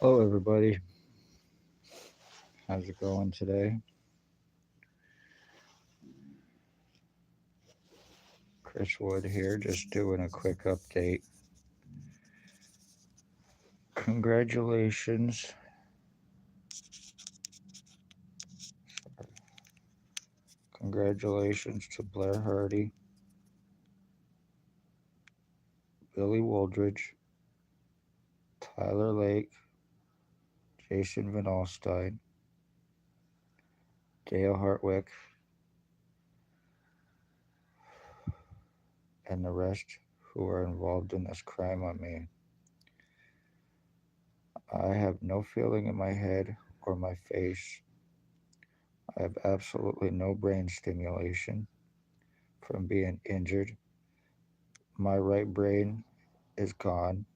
Hello, everybody. How's it going today? Chris Wood here, just doing a quick update. Congratulations. Congratulations to Blair Hardy, Billy Wooldridge, Tyler Lake, Jason Van Alstyne, Dale Hartwick, and the rest who are involved in this crime on me. I have no feeling in my head or my face. I have absolutely no brain stimulation from being injured. My right brain is gone.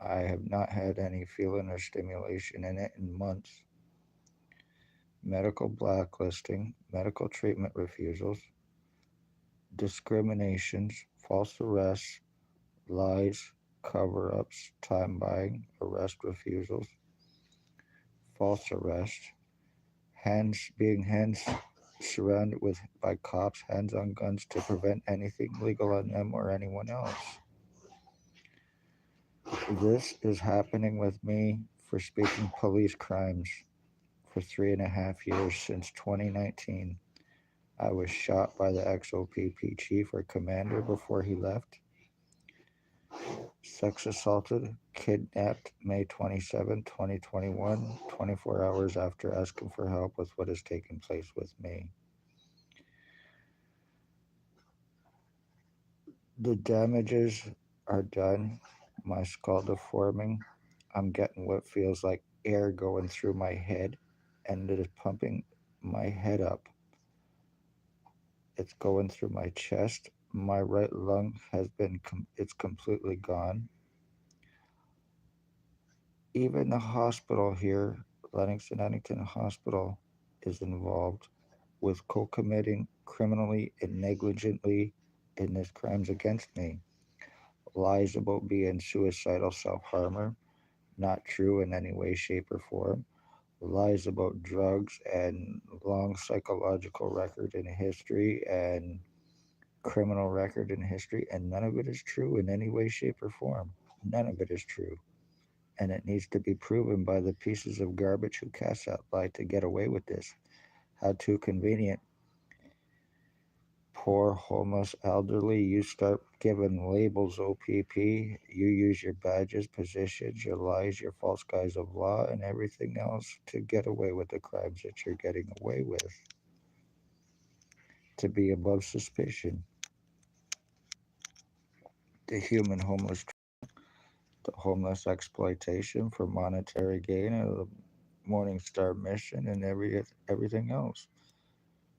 I have not had any feeling or stimulation in it in months. Medical blacklisting, medical treatment refusals, discriminations, false arrests, lies, cover ups, time buying, arrest refusals, false arrest, hands surrounded with by cops, hands on guns to prevent anything legal on them or anyone else. This is happening with me for speaking police crimes for 3.5 years since 2019. I was shot by the ex-O.P.P chief or commander before he left. Sex assaulted, kidnapped May 27, 2021, 24 hours after asking for help with what is taking place with me. The damages are done. My skull deforming. I'm getting what feels like air going through my head, and it is pumping my head up. It's going through my chest. My right lung has been, it's completely gone. Even the hospital here, Lennox and Eddington Hospital, is involved with co committing criminally and negligently in these crimes against me. Lies about being suicidal self harmer, not true in any way, shape, or form. Lies about drugs and long psychological record in history and criminal record in history, and none of it is true in any way, shape, or form. None of it is true. And it needs to be proven by the pieces of garbage who cast that lie to get away with this. How too convenient. Poor, homeless, elderly, you start giving labels OPP, you use your badges, positions, your lies, your false guise of law, and everything else to get away with the crimes that you're getting away with, to be above suspicion. The human homeless, the homeless exploitation for monetary gain, of the Morning Star mission, and everything else.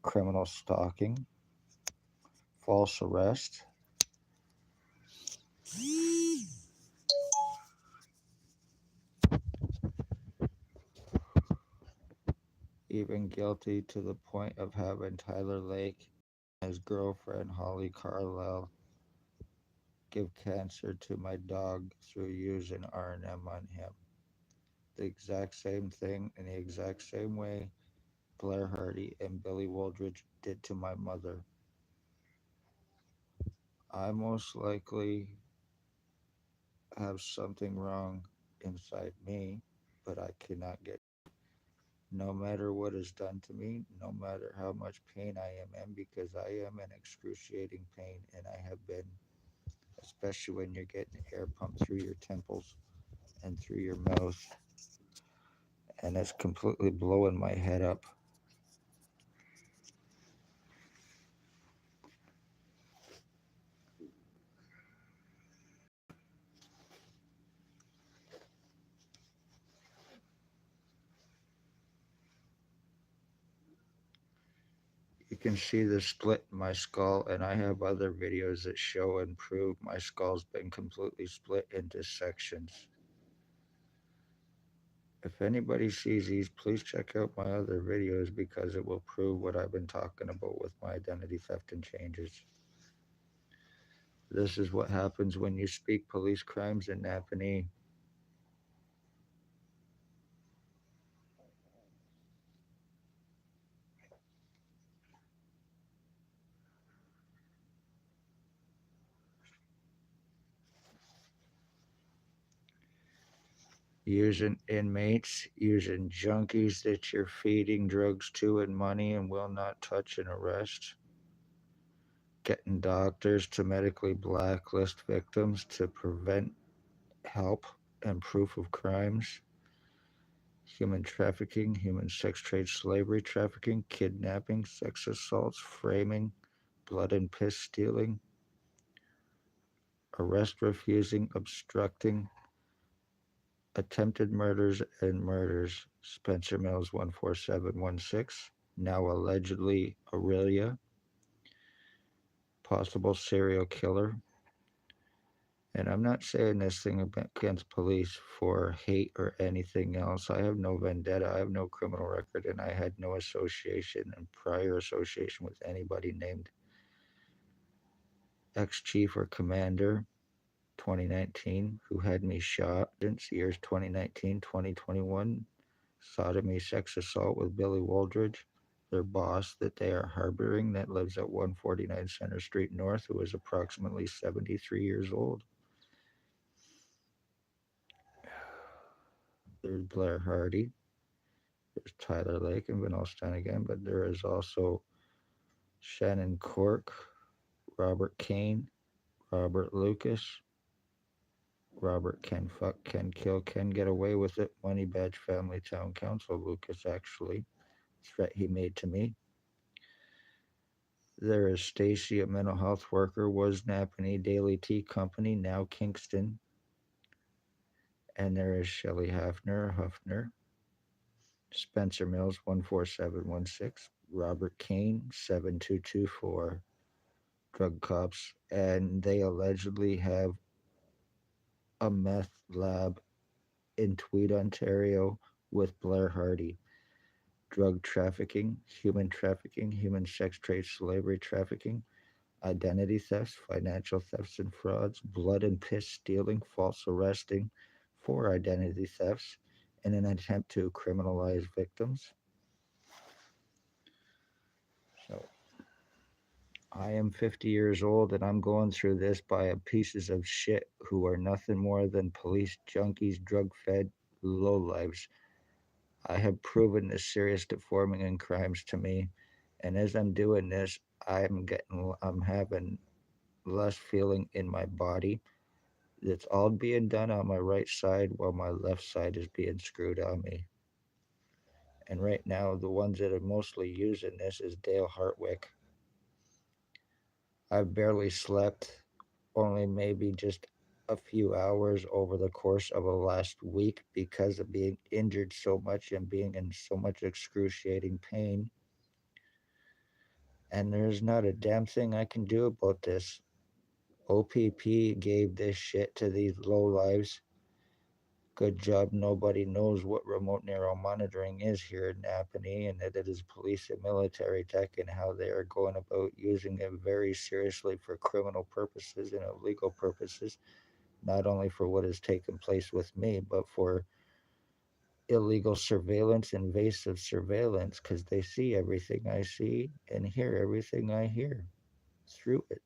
Criminal stalking, false arrest, even guilty to the point of having Tyler Lake and his girlfriend Holly Carlisle give cancer to my dog through using R&M on him. The exact same thing in the exact same way Blair Hardy and Billy Wooldridge did to my mother. I most likely have something wrong inside me, but I cannot get no matter what is done to me, no matter how much pain I am in, because I am in excruciating pain and I have been, especially when you're getting air pumped through your temples and through your mouth, and it's completely blowing my head up. You can see the split in my skull, and I have other videos that show and prove my skull's been completely split into sections. If anybody sees these, please check out my other videos because it will prove what I've been talking about with my identity theft and changes. This is what happens when you speak police crimes in Napanee. using inmates, using junkies that you're feeding drugs to and money and will not touch and arrest, getting doctors to medically blacklist victims to prevent help and proof of crimes, human trafficking, human sex trade, slavery trafficking, kidnapping, sex assaults, framing, blood and piss stealing, arrest refusing, obstructing, attempted murders and murders. Spencer Mills 14716, now allegedly Aurelia, possible serial killer. And I'm not saying this thing against police for hate or anything else. I have no vendetta. I have no criminal record, and I had no association and prior association with anybody named ex-chief or commander 2019 who had me shot since years 2019, 2021. Sodomy, sex assault with Billy Waldridge, their boss that they are harboring that lives at 149 Center Street North, who is approximately 73 years old. There's Blair Hardy. There's Tyler Lake and Van Alstyne again, but there is also Shannon Cork, Robert Kane, Robert Lucas, Robert Can Fuck, Can Kill, Can Get Away with It, Money Badge Family Town Council, Lucas actually, threat he made to me. There is Stacy, a mental health worker, was Napanee Daily Tea Company, now Kingston. And there is Shelley Huffner, Spencer Mills 14716, Robert Kane 7224, drug cops, and they allegedly have a meth lab in Tweed, Ontario with Blair Hardy. Drug trafficking, human sex trade, slavery trafficking, identity thefts, financial thefts and frauds, blood and piss stealing, false arresting for identity thefts in an attempt to criminalize victims. So I am 50 years old and I'm going through this by pieces of shit who are nothing more than police junkies, drug fed lowlifes. I have proven this serious deforming and crimes to me. And as I'm doing this, I'm having less feeling in my body. It's all being done on my right side while my left side is being screwed on me. And right now, the ones that are mostly using this is Dale Hartwick. I've barely slept, only maybe just a few hours over the course of a last week because of being injured so much and being in so much excruciating pain. And there's not a damn thing I can do about this. O.P.P gave this shit to these lowlives. Good job nobody knows what remote neural monitoring is here in Napanee, and that it is police and military tech and how they are going about using it very seriously for criminal purposes and illegal purposes, not only for what has taken place with me, but for illegal surveillance, invasive surveillance, because they see everything I see and hear everything I hear through it.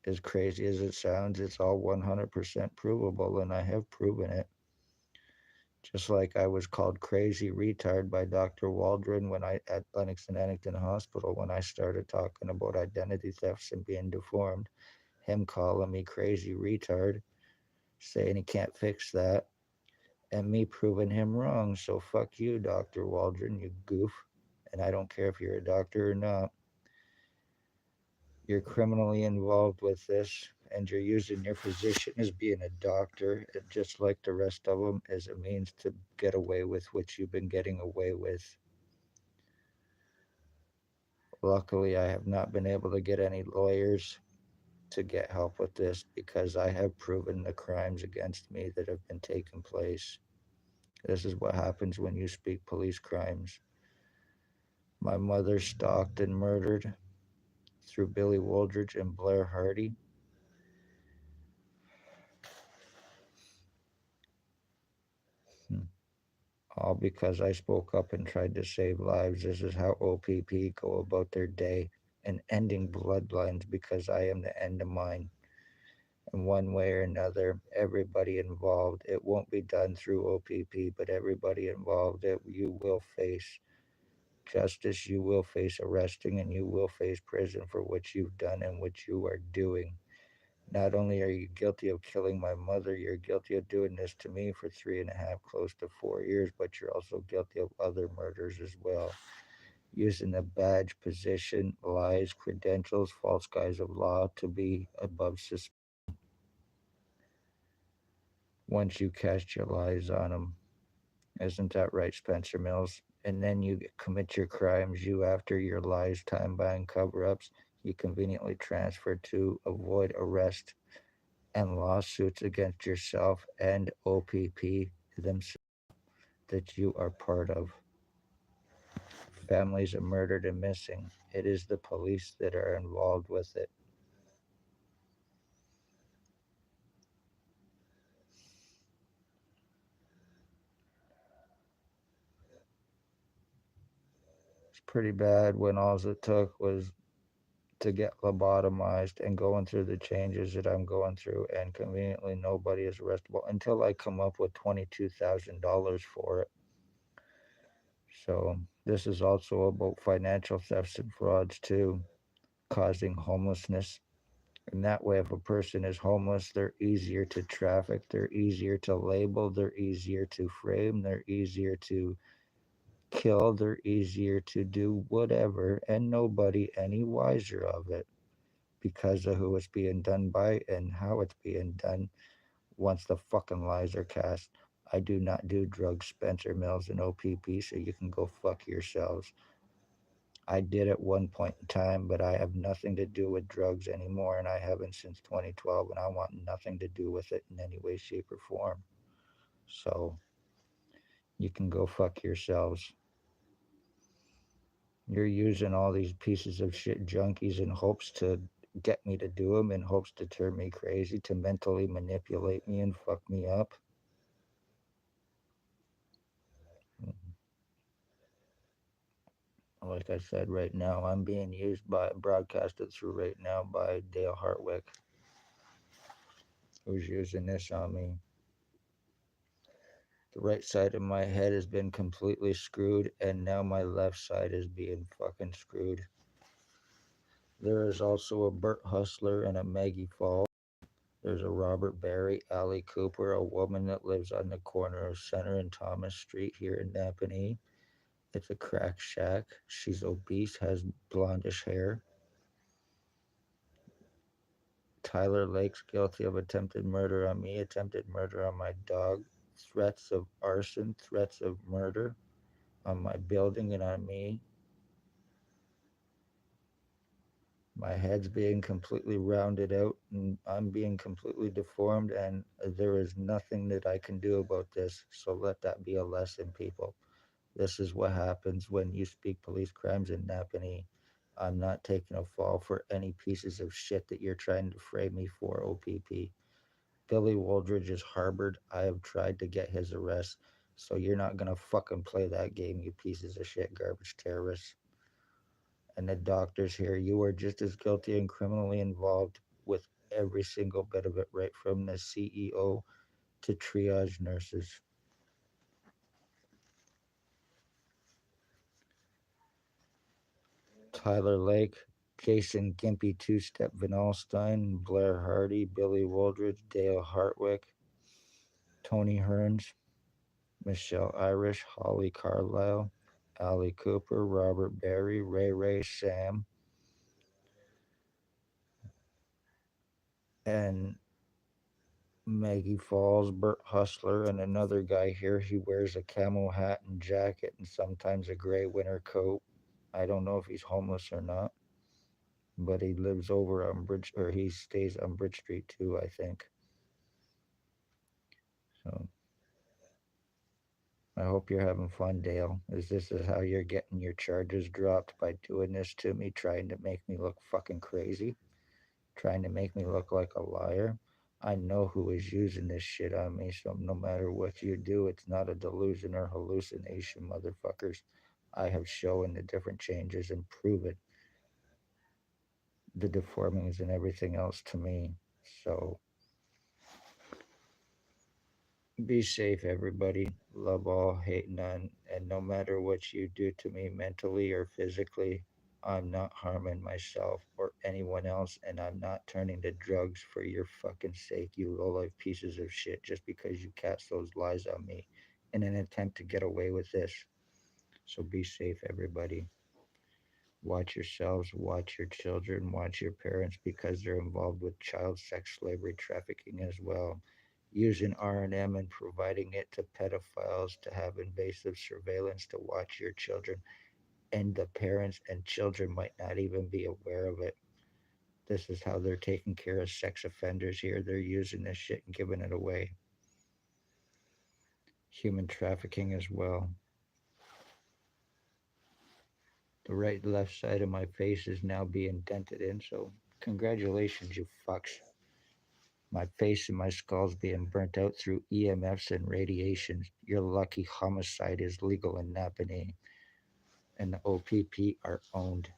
As crazy as it sounds, it's all 100% provable, and I have proven it. Just like I was called crazy retard by Dr. Waldron when I at Lennox and Addington Hospital when I started talking about identity thefts and being deformed. Him calling me crazy retard, saying he can't fix that, and me proving him wrong. So fuck you, Dr. Waldron, you goof. And I don't care if you're a doctor or not. You're criminally involved with this, and you're using your position as being a doctor, just like the rest of them, as a means to get away with what you've been getting away with. Luckily, I have not been able to get any lawyers to get help with this because I have proven the crimes against me that have been taking place. This is what happens when you speak police crimes. My mother stalked and murdered through Billy Waldridge and Blair Hardy. All because I spoke up and tried to save lives. This is how O.P.P go about their day and ending bloodlines because I am the end of mine. in one way or another. Everybody involved. It won't be done through OPP, but everybody involved, you will face justice, you will face arresting, and you will face prison for what you've done and what you are doing. Not only are you guilty of killing my mother, you're guilty of doing this to me for 3.5, close to 4 years, but you're also guilty of other murders as well. Using a badge, position, lies, credentials, false guise of law to be above suspicion. Once you cast your lies on them, isn't that right, Spencer Mills? And then you commit your crimes, you, after your lies, time buying cover ups, you conveniently transfer to avoid arrest and lawsuits against yourself and OPP themselves that you are part of. Families are murdered and missing. It is the police that are involved with it. It's pretty bad when all it took was to get lobotomized and going through the changes that I'm going through, and conveniently nobody is arrestable until I come up with $22,000 for it. So this is also about financial thefts and frauds too, causing homelessness. And that way, if a person is homeless, they're easier to traffic, they're easier to label, they're easier to frame, they're easier to kill, they're easier to do whatever, and nobody any wiser of it because of who it's being done by and how it's being done once the fucking lies are cast. I do not do drugs, Spencer Mills and OPP, so you can go fuck yourselves. I did at one point in time, but I have nothing to do with drugs anymore, and I haven't since 2012, and I want nothing to do with it in any way, shape, or form. So you can go fuck yourselves. You're using all these pieces of shit junkies in hopes to get me to do them, in hopes to turn me crazy, to mentally manipulate me and fuck me up. Like I said, right now, I'm being used broadcasted through right now by Dale Hartwick, who's using this on me. The right side of my head has been completely screwed, and now my left side is being fucking screwed. There is also a Burt Hustler and a Maggie Fall. There's a Robert Barry, Allie Cooper, a woman that lives on the corner of Center and Thomas Street here in Napanee. It's a crack shack. She's obese, has blondish hair. Tyler Lake's guilty of attempted murder on me, attempted murder on my dog, threats of arson, threats of murder on my building and on me. My head's being completely rounded out and I'm being completely deformed, and there is nothing that I can do about this. So let that be a lesson, people. This is what happens when you speak police crimes in Napanee. I'm not taking a fall for any pieces of shit that you're trying to frame me for, OPP. Billy Wooldridge is harbored. I have tried to get his arrest. So you're not going to fucking play that game, you pieces of shit garbage terrorists. And the doctors here, you are just as guilty and criminally involved with every single bit of it, right from the CEO to triage nurses. Tyler Lake, Jason Gimpy, Two Step Van Alstyne, Blair Hardy, Billy Wooldridge, Dale Hartwick, Tony Hearns, Michelle Irish, Holly Carlisle, Ali Cooper, Robert Barry, Ray Sam, and Maggie Falls, Burt Hustler, and another guy here. He wears a camo hat and jacket and sometimes a gray winter coat. I don't know if he's homeless or not, but he lives over on Bridge, or he stays on Bridge Street too, I think. So I hope you're having fun, Dale. Is how you're getting your charges dropped, by doing this to me, trying to make me look fucking crazy, trying to make me look like a liar? I know who is using this shit on me, so no matter what you do, it's not a delusion or hallucination, motherfuckers. I have shown the different changes and proven the deformings and everything else to me. So Be safe, everybody. Love all, hate none. And no matter what you do to me mentally or physically, I'm not harming myself or anyone else. And I'm not turning to drugs for your fucking sake, you low life pieces of shit, just because you cast those lies on me in an attempt to get away with this. So be safe, everybody. Watch yourselves, watch your children, watch your parents because they're involved with child sex slavery trafficking as well. Using R&M and providing it to pedophiles to have invasive surveillance to watch your children, and the parents and children might not even be aware of it. This is how they're taking care of sex offenders here. They're using this shit and giving it away. Human trafficking as well. The right left side of my face is now being dented in, so congratulations, you fucks. My face and my skull's being burnt out through EMFs and radiation. Your lucky homicide is legal in Napanee, and the O.P.P are owned.